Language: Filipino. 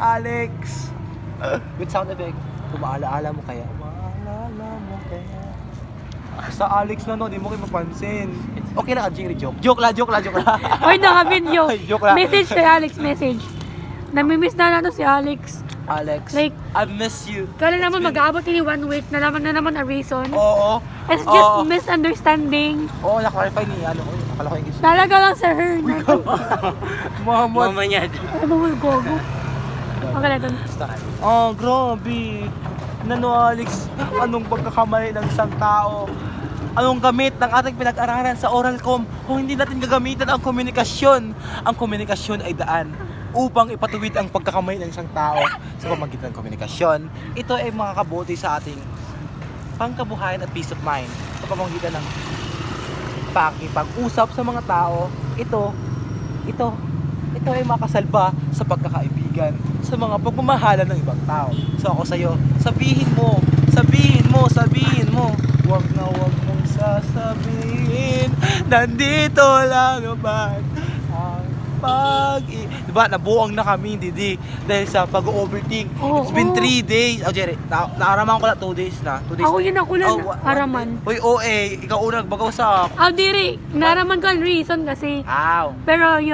Alex. With sound effect. Kung maalaala mo kaya. Maalala mo kaya. Sa Alex na no, di mo kayo mapansin. Okay lang, Jerry, joke. Joke lang. Hoy, naka-video. Joke lang. Message kay Alex, message. Namimiss na nato si Alex. Alex, Like, I miss you. kala naman mag-aabot ini 1 week, nalaman na naman ang reason. Oo. It's just misunderstanding. Oo, na-clarify ni ano ko. Akala ko yung gising. Talaga lang sa her. Muhammad. Mama niya. Ano mo gogo? Okay na dun. Oh, grabe. Nano, Alex, anong pagkakamali ng isang tao? Anong gamit ng ating pinag-aralan sa Oralcom kung hindi natin gagamitan ang komunikasyon? Ang komunikasyon ay daan upang ipatuwid ang pagkakamali ng isang tao sa pamamagitan ng komunikasyon. Ito ay makakabuti sa ating pangkabuhayan at peace of mind sa pamamagitan ng pakikipag-usap sa mga tao. Ito ay makasalba sa pagkakaibigan, sa mga pagmamahalan ng ibang tao. So ako sa'yo, sabihin mo, huwag mong sasabihin, nandito lang naman ang diba, nabuang na kami, Didi, dahil sa pag-overthink. Oo, It's been oo. 3 days. Oh, Jerry, naaraman ko lang 2 days na. 2 days Ako yun ako lang, one araman. day. Uy, ikaw unang bago sa... Diri, naraman ko ang reason kasi. Ow. Pero yun.